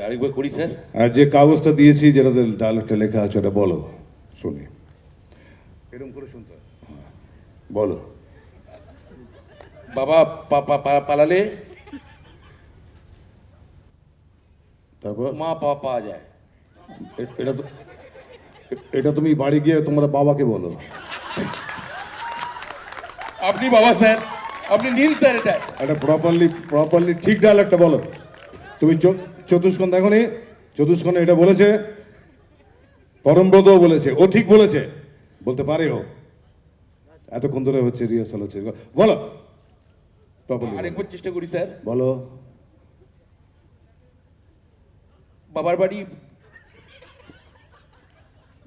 আরেকবার করি স্যার। আর যে কাগজটা দিয়েছি যেটাতে ডায়লগটা লেখা আছে ওটা বলো, শুনি। এরকম করে শুনতে হয়। বলো। বাবা পালালে তারপর মা পাওয়া যায়। এটা তো, এটা তুমি বাড়ি গিয়ে তোমরা বাবাকে বলো। আপনি বাবা স্যার, আপনি নীল স্যার এটা। এটা প্রপারলি ঠিক ডায়লগটা বলো। তুমি চতুষ্কোণ দেখো নি? চতুষ্কোণে এটা বলেছে, পরমব্রতও বলেছে, ও ঠিক বলেছে, বলতে পারে ও। এতক্ষণ ধরে হচ্ছে, রিহার্সাল হচ্ছে, বলো প্রপারলি। আরেকবার চেষ্টা করি স্যার। বলো। বাবার বাড়ি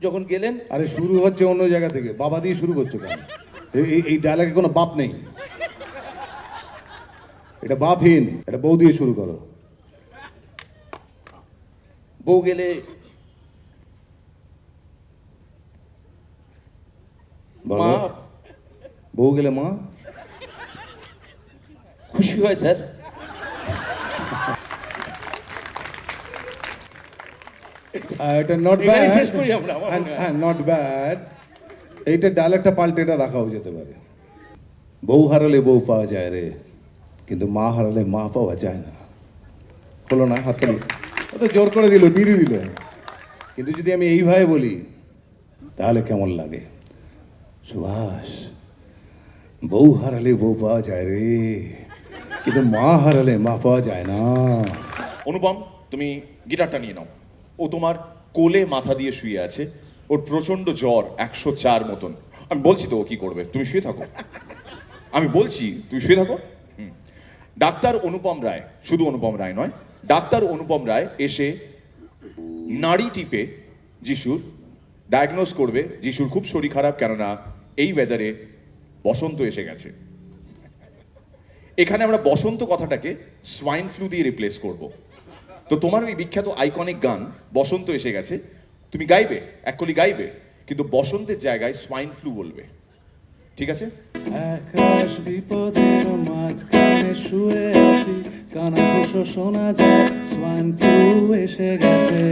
যখন গেলেন। আরে শুরু হচ্ছে অন্য জায়গা থেকে, বাবা দিয়ে শুরু করছো কেন? এই ডায়লগে কোনো বাপ নেই, এটা বাপহীন, এটা বউ দিয়ে শুরু করো। বউ গেলে বলো। মা বউ গেলে মা খুশি হয় স্যার। এটা নট এখানে ব্যাড। শেষ করি আমরা, আমার মনে হয়। হ্যাঁ, নট ব্যাড। এইটা ডায়লগটা পাল্টে এটা রাখাও যেতে পারে। বউ হারালে বউ পাওয়া যায় রে, কিন্তু মা হারালে মা পাওয়া যায় না। হলো না? হাততালি। ও তো জোর করে দিল, বিড়ি দিল। কিন্তু যদি আমি এইভাবে বলি তাহলে কেমন লাগে? সুভাষ, বউ হারালে বউ পাওয়া যায় রে, কিন্তু মা হারালে মা পাওয়া যায় না। অনুপম, তুমি গিটারটা নিয়ে নাও। ও তোমার কোলে মাথা দিয়ে শুয়ে আছে, ওর প্রচন্ড জ্বর, 104 মতন। আমি বলছি তো ও কি করবে, তুমি শুয়ে থাকো। আমি বলছি তুমি শুয়ে থাকো। ডাক্তার অনুপম রায়, শুধু অনুপম রায় নয়, ডাক্তার অনুপম রায় এসে নাড়ি টিপে যিশুর ডায়াগনোজ করবে যিশুর খুব শরীর খারাপ, কেননা এই ওয়েদারে বসন্ত এসে গেছে। এখানে আমরা বসন্ত কথাটাকে সোয়াইন ফ্লু দিয়ে রিপ্লেস করব। তো তোমার ওই বিখ্যাত আইকনিক গান বসন্ত এসে গেছে তুমি গাইবে, এককলি গাইবে, কিন্তু বসন্তের জায়গায় সোয়াইন ফ্লু বলবে, ঠিক আছে? আকাশ বিপদের মাঝখানে শুয়ে আছি, কানা ঘোষ শোনা যায়, সোয়াইন ফ্লু এসে গেছে,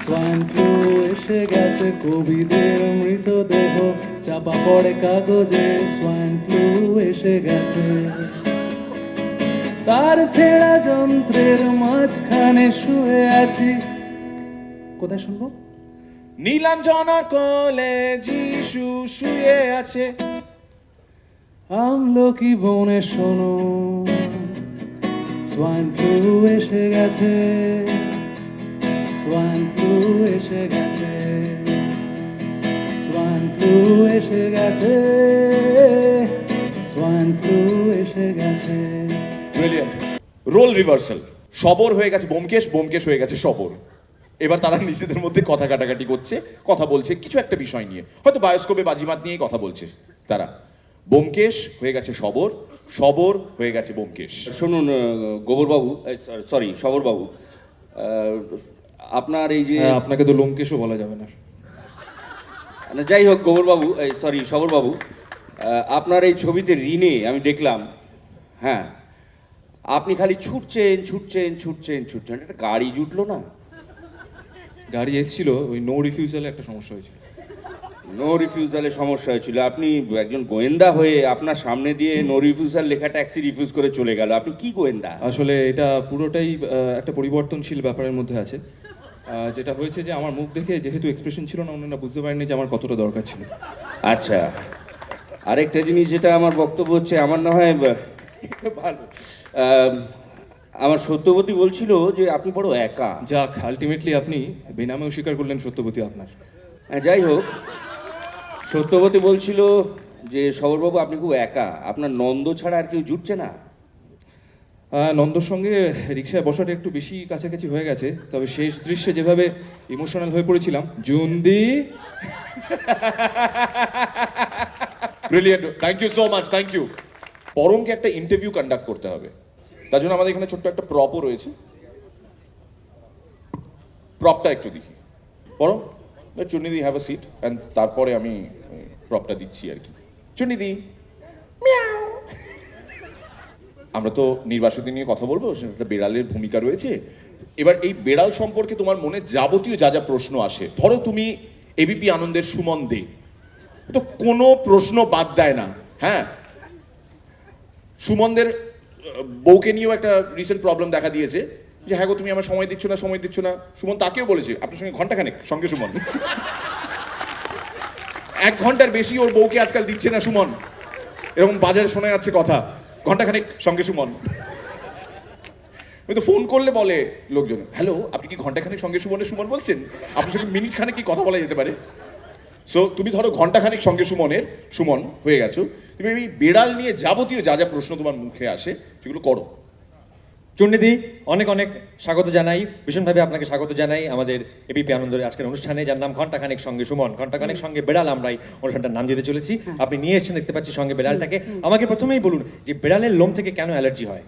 সোয়াইন ফ্লু এসে গেছে, কবিদের মৃতদেহ চাপা পড়ে কাগজে, সোয়াইন ফ্লু এসে গেছে, তার ছেঁড়া যন্ত্রের মাঝখানে শুয়ে আছি। কোথায় শুনবো? নীলাঞ্জনার কোলে যিশু শুয়ে আছে। আমলকি বনে শোনো, সোয়াইন ফ্লু এসে গেছে, সোয়াইন ফ্লু এসে গেছে, সোয়াইন ফ্লু এসে গেছে, সোয়াইন ফ্লু এসে গেছে। ব্রিলিয়ান্ট। Role reversal. সবর হয়ে গেছে ব্যোমকেশ, ব্যোমকেশ হয়ে গেছে সবর। এবার তারা নিজেদের মধ্যে কথা কাটাকাটি করছে, কথা বলছে কিছু একটা বিষয় নিয়ে, হয়তো বায়োস্কোপে বাজিমাত নিয়েই কথা বলছে তারা। ব্যোমকেশ হয়ে গেছে সবর, সবর হয়ে গেছে ব্যোমকেশ। শুনুন গোবরবাবু, সরি সবরবাবু, আপনার এই যে আপনাকে তো লোমকেশও বলা যাবে না। যাই হোক গোবরবাবু, সরি সবরবাবু, আপনার এই ছবিতে রিনে আমি দেখলাম, হ্যাঁ, আপনি খালি ছুটছেন ছুটছেন ছুটছেন ছুটছেন, একটা গাড়ি জুটলো না? গাড়ি এসেছিল, ওই নো রিফিউজালে একটা সমস্যা হয়েছিল। নো রিফিউজালের সমস্যা হয়েছিল। আপনি একজন গোয়েন্দা হয়ে আপনার সামনে দিয়ে নো রিফিউজাল লেখা ট্যাক্সি রিফিউজ করে চলে গেল, আপনি কি গোয়েন্দা? আসলে এটা পুরোটাই একটা পরিবর্তনশীল ব্যাপারের মধ্যে আছে। যেটা হয়েছে যে আমার মুখ দেখে যেহেতু এক্সপ্রেশন ছিল না, অন্যরা বুঝতে পারেনি যে আমার কতটা দরকার ছিল। আচ্ছা, আরেকটা জিনিস যেটা আমার বক্তব্য হচ্ছে, আমার না হয় ভালো, আমার সত্যবতী বলছিল যে আপনি বড় একা। যাক, আলটিমেটলি আপনি বেনামেও স্বীকার করলেন সত্যবতী আপনার। যাই হোক, সত্যবতী বলছিল যে সবরবাবু আপনি খুব একা, আপনার নন্দ ছাড়া আর কেউ জুটছে না। নন্দর সঙ্গে রিক্সায় বসাটা একটু বেশি কাছাকাছি হয়ে গেছে, তবে শেষ দৃশ্যে যেভাবে ইমোশনাল হয়ে পড়েছিলাম, জুন্দি। Brilliant, thank you so much, thank you. পরমকে একটা ইন্টারভিউ কন্ডাক্ট করতে হবে, তার জন্য আমাদের এখানে ছোট্ট একটা প্রপও রয়েছে। প্রপটা একটু দেখি। পরম, চুন্নিদি হ্যাভ আ সিট, অ্যান্ড তারপরে আমি প্রপটা দিচ্ছি আর কি। চুন্নিদি, আমরা তো নির্বাসিত নিয়ে কথা বলবো, সেখানে একটা বেড়ালের ভূমিকা রয়েছে। এবার এই বেড়াল সম্পর্কে তোমার মনে যাবতীয় যা যা প্রশ্ন আসে, ধরো তুমি এবিপি আনন্দের সুমন দে, তো কোনো প্রশ্ন বাদ দেয় না। হ্যাঁ, সুমনদের বউকে নিয়েও একটা রিসেন্ট প্রবলেম দেখা দিয়েছে যে হ্যাঁ গো তুমি আমার সময় দিচ্ছ না। সুমন তাকেও বলেছে আপনার সঙ্গে ঘন্টাখানেক সঙ্গে সুমন 1 ঘন্টার বেশি ওর বউকে আজকাল দিচ্ছে না সুমন, এরকম বাজারে শোনা যাচ্ছে কথা, ঘন্টাখানেক সঙ্গে সুমন। আমি তো ফোন করলে বলে লোকজন, হ্যালো আপনি কি ঘন্টাখানেক সঙ্গে সুমন বলছেন, আপনার সঙ্গে মিনিট খানেক কি কথা বলা যেতে পারে। সো তুমি ধরো ঘন্টাখানেক সঙ্গে সুমন হয়ে গেছো, তুমি এই বেড়াল নিয়ে যাবতীয় যা যা প্রশ্ন তোমার মুখে আসে সেগুলো করো। চণ্ডীদি, অনেক অনেক স্বাগত জানাই, ভীষণভাবে আপনাকে স্বাগত জানাই আমাদের এবিপি আনন্দের আজকের অনুষ্ঠানে, যার নাম ঘন্টাখানেক সঙ্গে সুমন, ঘন্টাখানেক সঙ্গে বেড়াল। আমরা এই অনুষ্ঠানটার নাম দিতে চলেছি। আপনি নিয়ে এসেছেন, দেখতে পাচ্ছি সঙ্গে বেড়ালটাকে। আমাকে প্রথমেই বলুন যে বেড়ালের লোম থেকে কেন অ্যালার্জি হয়?